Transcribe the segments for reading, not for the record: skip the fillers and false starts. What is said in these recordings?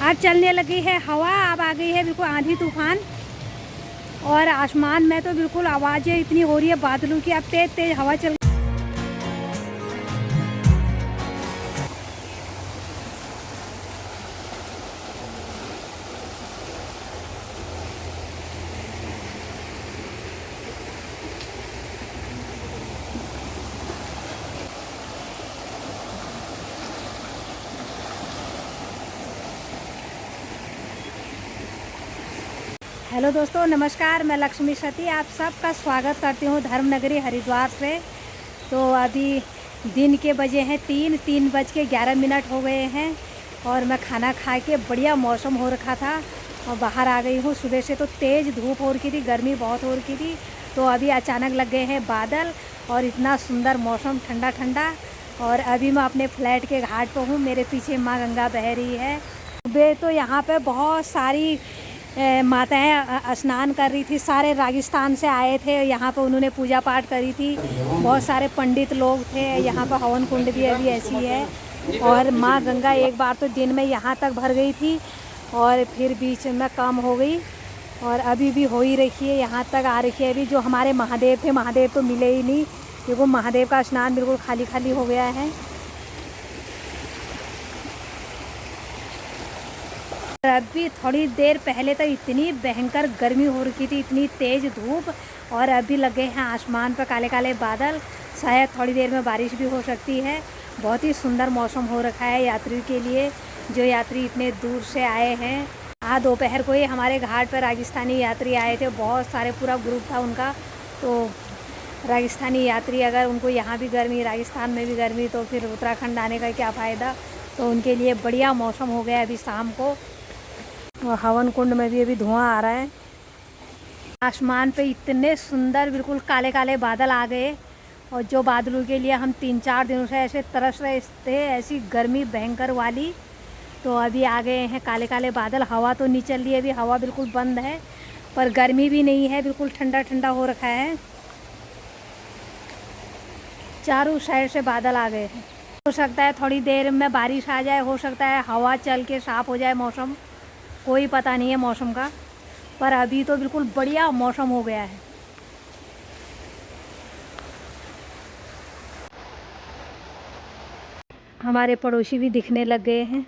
आज चलने लगी है हवा, अब आ गई है बिल्कुल आंधी तूफान। और आसमान में तो बिल्कुल आवाज़ें इतनी हो रही है बादलों की, अब तेज तेज हवा चल। हेलो दोस्तों, नमस्कार। मैं लक्ष्मी सती आप सबका स्वागत करती हूँ धर्मनगरी हरिद्वार से। तो अभी दिन के बजे हैं 3:11 हो गए हैं और मैं खाना खा के, बढ़िया मौसम हो रखा था और बाहर आ गई हूँ। सुबह से तो तेज़ धूप हो रखी थी, गर्मी बहुत हो रखी थी। तो अभी अचानक लग गए हैं बादल और इतना सुंदर मौसम, ठंडा ठंडा। और अभी मैं अपने फ्लैट के घाट पर हूँ, मेरे पीछे माँ गंगा बह रही है। सुबह तो यहाँ पे बहुत सारी माताएं स्नान कर रही थी, सारे राजस्थान से आए थे यहाँ पर, उन्होंने पूजा पाठ करी थी। बहुत सारे पंडित लोग थे यहाँ पर। हवन कुंड भी अभी ऐसी है। और माँ गंगा एक बार तो दिन में यहाँ तक भर गई थी और फिर बीच में कम हो गई और अभी भी हो ही रखी है, यहाँ तक आ रखी है। अभी जो हमारे महादेव थे, महादेव तो मिले ही नहीं क्योंकि महादेव का स्नान बिल्कुल खाली खाली हो गया है। अभी थोड़ी देर पहले तो इतनी भयंकर गर्मी हो रखी थी, इतनी तेज़ धूप, और अभी लगे हैं आसमान पर काले काले बादल। शायद थोड़ी देर में बारिश भी हो सकती है। बहुत ही सुंदर मौसम हो रखा है यात्रियों के लिए, जो यात्री इतने दूर से आए हैं। आज दोपहर को ही हमारे घाट पर राजस्थानी यात्री आए थे, बहुत सारे, पूरा ग्रुप था उनका। तो राजस्थानी यात्री, अगर उनको यहाँ भी गर्मी, राजस्थान में भी गर्मी, तो फिर उत्तराखंड आने का क्या फ़ायदा। तो उनके लिए बढ़िया मौसम हो गया अभी शाम को। और हवन कुंड में भी अभी धुआं आ रहा है। आसमान पे इतने सुंदर बिल्कुल काले काले बादल आ गए, और जो बादलों के लिए हम 3-4 दिनों से ऐसे तरस रहे थे, ऐसी गर्मी भयंकर वाली। तो अभी आ गए हैं काले काले बादल। हवा तो नहीं चल रही है, अभी हवा बिल्कुल बंद है, पर गर्मी भी नहीं है, बिल्कुल ठंडा ठंडा हो रखा है। चारों साइड से बादल आ गए हैं। हो सकता है थोड़ी देर में बारिश आ जाए, हो सकता है हवा चल के साफ़ हो जाए मौसम, कोई पता नहीं है मौसम का। पर अभी तो बिल्कुल बढ़िया मौसम हो गया है। हमारे पड़ोसी भी दिखने लग गए हैं।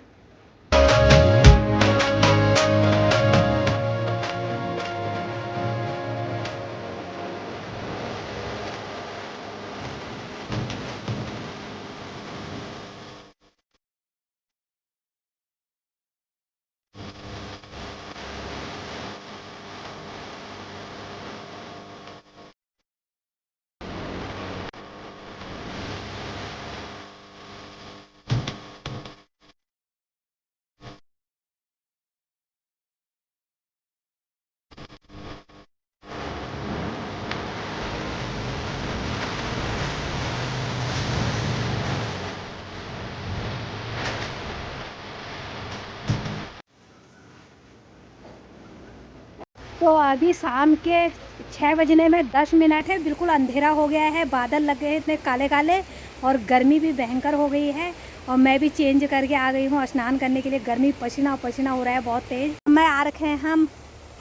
तो अभी शाम के 6 बजने में 10 मिनट है, बिल्कुल अंधेरा हो गया है, बादल लग गए हैं इतने काले काले, और गर्मी भी भयंकर हो गई है। और मैं भी चेंज करके आ गई हूँ स्नान करने के लिए। गर्मी, पसीना पसीना हो रहा है बहुत तेज़। मैं आ रखे हैं हम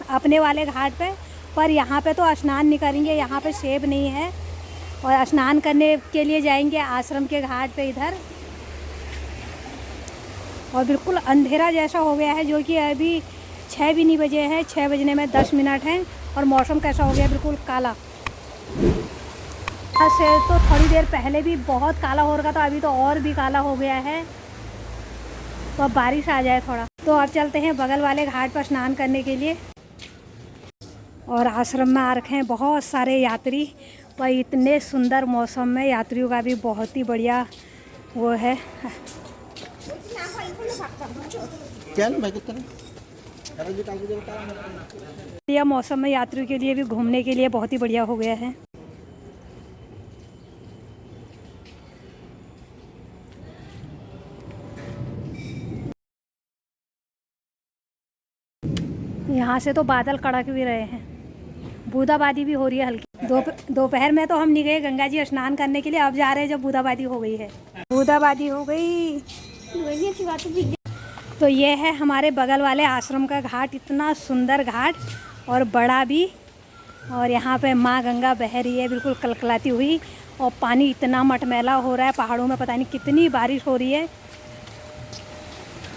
अपने वाले घाट पे, पर यहाँ पे तो स्नान नहीं करेंगे, यहाँ पे सेब नहीं है। और स्नान करने के लिए जाएंगे आश्रम के घाट पे इधर। और बिल्कुल अंधेरा जैसा हो गया है, जो कि अभी 6 भी नहीं बजे हैं, 6 बजने में 10 मिनट हैं। और मौसम कैसा हो गया, बिल्कुल काला। से तो थोड़ी देर पहले भी बहुत काला हो रहा था, अभी तो और भी काला हो गया है। तो अब बारिश आ जाए थोड़ा। तो अब चलते हैं बगल वाले घाट पर स्नान करने के लिए। और आश्रम में आ रखे हैं बहुत सारे यात्री, पर इतने सुंदर मौसम में यात्रियों का भी बहुत ही बढ़िया वो है। यह मौसम में यात्रियों के लिए भी घूमने के लिए बहुत ही बढ़िया हो गया है। यहाँ से तो बादल कड़क भी रहे हैं, बूंदाबांदी भी हो रही है हल्की। दोपहर में तो हम नहीं गए गंगा जी स्नान करने के लिए, अब जा रहे हैं जब बूंदाबांदी हो गई है। बूंदाबांदी हो गई। तो ये है हमारे बगल वाले आश्रम का घाट, इतना सुंदर घाट और बड़ा भी। और यहाँ पे माँ गंगा बह रही है बिल्कुल कलकलाती हुई, और पानी इतना मटमैला हो रहा है। पहाड़ों में पता नहीं कितनी बारिश हो रही है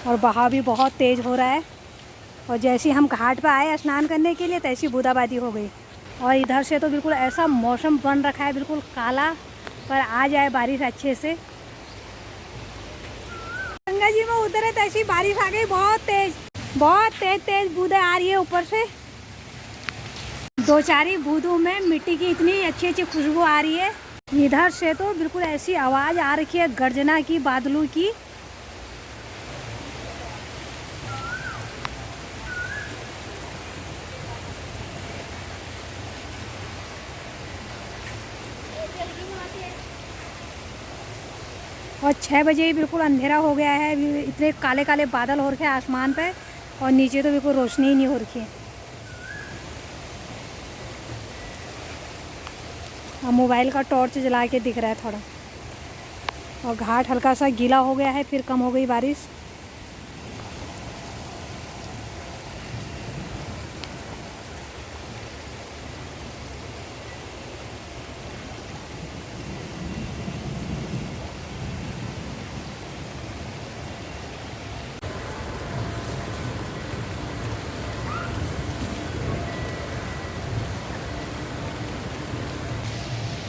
और बहाव भी बहुत तेज़ हो रहा है। और जैसे हम घाट पर आए स्नान करने के लिए तैसी बूंदाबांदी हो गई। और इधर से तो बिल्कुल ऐसा मौसम बन रखा है बिल्कुल काला, पर आ जाए बारिश अच्छे से। गंगा जी में उतरे तैसी बारिश आ गई, बहुत तेज बूंदें आ रही है ऊपर से। दो चार ही बूंदों में मिट्टी की इतनी अच्छी अच्छी खुशबू आ रही है। इधर से तो बिल्कुल ऐसी आवाज़ आ रही है गर्जना की, बादलों की। और 6 बजे ही बिल्कुल अंधेरा हो गया है। इतने काले काले बादल हो रखे हैं आसमान पे, और नीचे तो बिल्कुल रोशनी ही नहीं हो रखी है। और मोबाइल का टॉर्च जला के दिख रहा है थोड़ा। और घाट हल्का सा गीला हो गया है, फिर कम हो गई बारिश।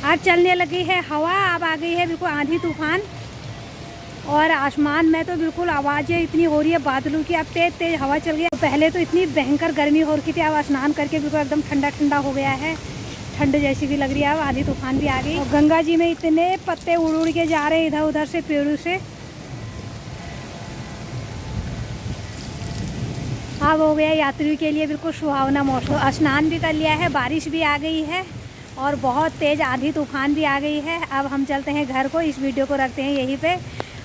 अब चलने लगी है हवा, अब आ गई है बिल्कुल आंधी तूफान। और आसमान में तो बिल्कुल आवाज़ें इतनी हो रही है बादलों की। अब तेज तेज हवा चल गई है। पहले तो इतनी भयंकर गर्मी हो रही थी, अब स्नान करके बिल्कुल एकदम ठंडा ठंडा हो गया है। ठंड जैसी भी लग रही है। अब आंधी तूफान भी आ गई। और गंगा जी में इतने पत्ते उड़ उड़ के जा रहे हैं इधर उधर से, पेड़ों से। अब हो गया यात्रियों के लिए बिल्कुल सुहावना मौसम। स्नान भी कर लिया है, बारिश भी आ गई है और बहुत तेज़ आंधी तूफान भी आ गई है। अब हम चलते हैं घर को। इस वीडियो को रखते हैं यहीं पे।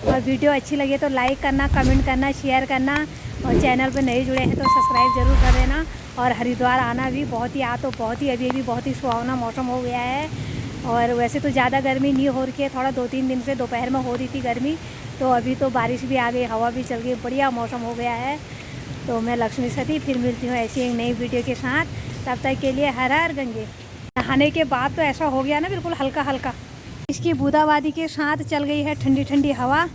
और वीडियो अच्छी लगे तो लाइक करना, कमेंट करना, शेयर करना, और चैनल पर नए जुड़े हैं तो सब्सक्राइब ज़रूर कर देना। और हरिद्वार आना भी बहुत ही अभी बहुत ही सुहावना मौसम हो गया है। और वैसे तो ज़्यादा गर्मी नहीं हो रही है, थोड़ा 2-3 दिन से दोपहर में हो रही थी गर्मी, तो अभी तो बारिश भी आ गई, हवा भी चल गई, बढ़िया मौसम हो गया है। तो मैं लक्ष्मी सती फिर मिलती हूँ ऐसी एक नई वीडियो के साथ। तब तक के लिए हर हर गंगे। नहाने के बाद तो ऐसा हो गया ना बिल्कुल हल्का हल्का। इसकी बूंदाबांदी के साथ चल गई है ठंडी ठंडी हवा।